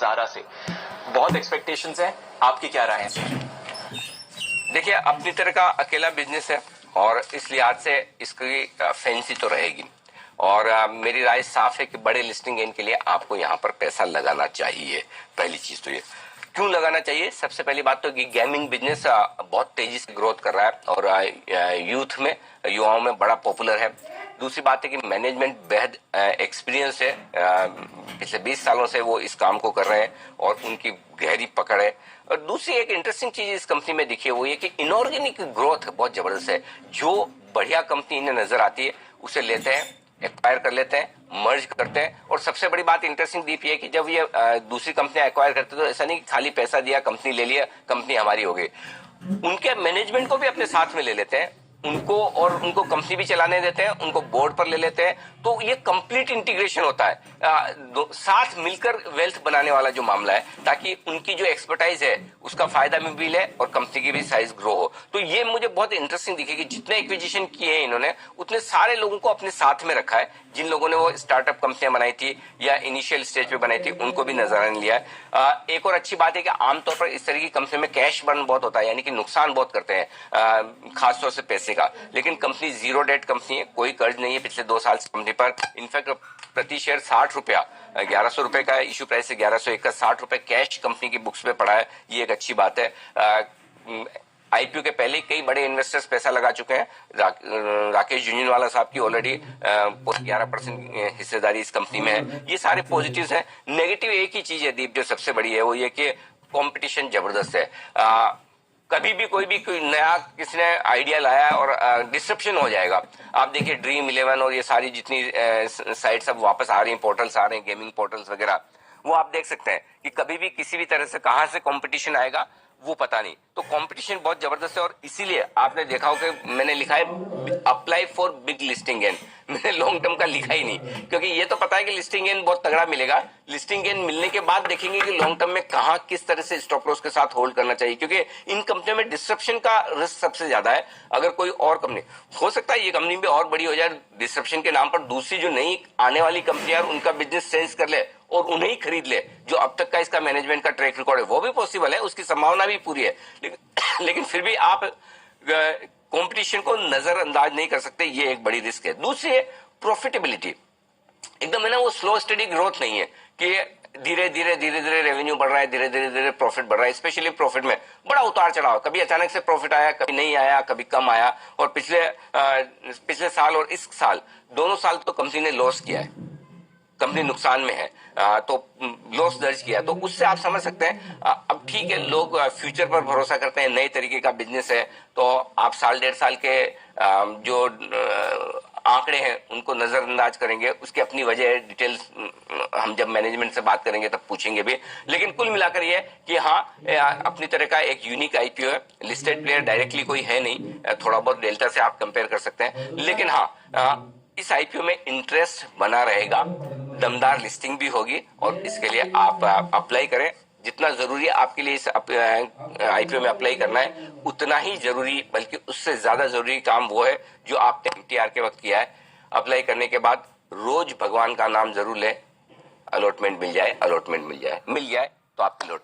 ज़ारा से बहुत एक्सपेक्टेशंस हैं, आपकी क्या राय है? देखिए, अपनी तरह का अकेला बिजनेस है और इस लिहाज से इसकी फैंसी तो रहेगी। और मेरी राय साफ है कि बड़े लिस्टिंग गेन के लिए आपको यहाँ पर पैसा लगाना चाहिए। पहली चीज तो ये क्यों लगाना चाहिए, सबसे पहली बात तो कि गेमिंग बिजनेस बहुत तेजी से ग्रोथ कर रहा है और यूथ में, युवाओं में बड़ा पॉपुलर है। दूसरी बात है कि मैनेजमेंट बेहद एक्सपीरियंस है, पिछले 20 सालों से वो इस काम को कर रहे हैं और उनकी गहरी पकड़ है। और दूसरी एक इंटरेस्टिंग चीज इस कंपनी में दिखी है वो ये कि इनऑर्गेनिक ग्रोथ बहुत जबरदस्त है। जो बढ़िया कंपनी इन्हें नजर आती है उसे लेते हैं, एक्वायर कर लेते हैं, मर्ज करते हैं। और सबसे बड़ी बात इंटरेस्टिंग दीप ये कि जब ये दूसरी कंपनी एक्वायर करते तो ऐसा नहीं कि खाली पैसा दिया, कंपनी ले लिया, कंपनी हमारी हो गई। उनके मैनेजमेंट को भी अपने साथ में ले लेते हैं, उनको और उनको कंपनी भी चलाने देते हैं, उनको बोर्ड पर ले लेते हैं। तो ये कंप्लीट इंटीग्रेशन होता है, साथ मिलकर वेल्थ बनाने वाला जो मामला है, ताकि उनकी जो एक्सपर्टाइज है उसका फायदा भी मिले और कंपनी की भी साइज ग्रो हो। तो ये मुझे बहुत इंटरेस्टिंग दिखे कि जितने एक्विजिशन किए हैं इन्होंने उतने सारे लोगों को अपने साथ में रखा है। जिन लोगों ने वो स्टार्टअप कंपनियां बनाई थी या इनिशियल स्टेज पे बनाई थी उनको भी नजराना लिया है। एक और अच्छी बात है कि आमतौर पर इस तरह की कंपनी में कैश बर्न बहुत होता है, यानी कि नुकसान बहुत करते हैं खासतौर से पैसे का। लेकिन कंपनी जीरो डेट कंपनी है, कोई कर्ज नहीं है पिछले 2 साल से कंपनी पर। इनफैक्ट प्रति शेयर 60 रुपया, 1100 रुपए का इश्यू प्राइस है, 1101 का 60 रुपए कैश कंपनी की बुक्स पे पड़ा है। ये एक अच्छी बात है। आईपीओ के पहले कई बड़े इन्वेस्टर्स पैसा लगा चुके हैं। राकेश झुंझुनवाला साहब की ऑलरेडी 11% हिस्सेदारी इस कंपनी में है। ये सारे पॉजिटिव्स हैं। नेगेटिव एक ही चीज है दीप जो सबसे बड़ी है, वो ये कि कंपटीशन जबरदस्त है। कभी भी कोई नया किसी ने आइडिया लाया और डिस्ट्रप्शन हो जाएगा। आप देखिए ड्रीम 11 और ये सारी जितनी साइट्स अब वापस आ रही हैं, पोर्टल्स आ रहे हैं, गेमिंग पोर्टल्स वगैरह, वो आप देख सकते हैं कि कभी भी किसी भी तरह से कहां से कंपटीशन आएगा वो पता नहीं। तो कंपटीशन बहुत जबरदस्त है और इसीलिए आपने देखा हो कि मैंने लिखा है apply for big listing gain. मैंने लॉन्ग टर्म का लिखा ही नहीं, क्योंकि ये तो पता है कि लिस्टिंग गेन बहुत तगड़ा मिलेगा। लिस्टिंग गेन मिलने के बाद देखेंगे कि लॉन्ग टर्म में कहां किस तरह से स्टॉप लॉस के साथ होल्ड करना चाहिए, क्योंकि इन कंपनियों में डिस्ट्रप्शन का रिस्क सबसे ज्यादा है। अगर कोई और कंपनी, हो सकता है ये कंपनी भी और बड़ी हो जाए डिस्ट्रप्शन के नाम पर, दूसरी जो नई आने वाली कंपनियां उनका बिजनेस सेंस कर ले और उन्हें ही खरीद ले। जो अब तक का इसका मैनेजमेंट का ट्रैक रिकॉर्ड है वो भी पॉसिबल है, उसकी संभावना भी पूरी है। लेकिन फिर भी आप कंपटीशन को नजरअंदाज नहीं कर सकते, ये एक बड़ी रिस्क है। दूसरी है प्रॉफिटेबिलिटी। एकदम है ना, वो स्लो स्टडी ग्रोथ नहीं है कि धीरे धीरे रेवेन्यू बढ़ रहा है, धीरे धीरे प्रॉफिट बढ़ रहा है। स्पेशली प्रॉफिट में बड़ा उतार चढ़ाव, कभी अचानक से प्रॉफिट आया, कभी नहीं आया, कभी कम आया। और पिछले साल और इस साल दोनों साल तो कंपनी ने लॉस किया है, कंपनी नुकसान में है, तो लॉस दर्ज किया। तो उससे आप समझ सकते हैं। अब ठीक है, लोग फ्यूचर पर भरोसा करते हैं, नए तरीके का बिजनेस है, तो आप साल 1.5 साल के जो आंकड़े हैं उनको नजरअंदाज करेंगे। उसकी अपनी वजह है, डिटेल्स हम जब मैनेजमेंट से बात करेंगे तब पूछेंगे भी। लेकिन कुल मिलाकर ये कि हाँ, अपनी तरह का एक यूनिक आईपीओ है। लिस्टेड प्लेयर डायरेक्टली कोई है नहीं, थोड़ा बहुत डेल्टा से आप कंपेयर कर सकते हैं। लेकिन हाँ, इस आईपीओ में इंटरेस्ट बना रहेगा, दमदार लिस्टिंग भी होगी और इसके लिए आप अप्लाई करें। जितना जरूरी है आपके लिए इस आईपीओ में अप्लाई करना है, उतना ही जरूरी, बल्कि उससे ज्यादा जरूरी काम वो है जो आपने एमटीआर के वक्त किया है। अप्लाई करने के बाद रोज भगवान का नाम जरूर लें, अलॉटमेंट मिल जाए, अलॉटमेंट मिल जाए तो आपकी लॉटरी।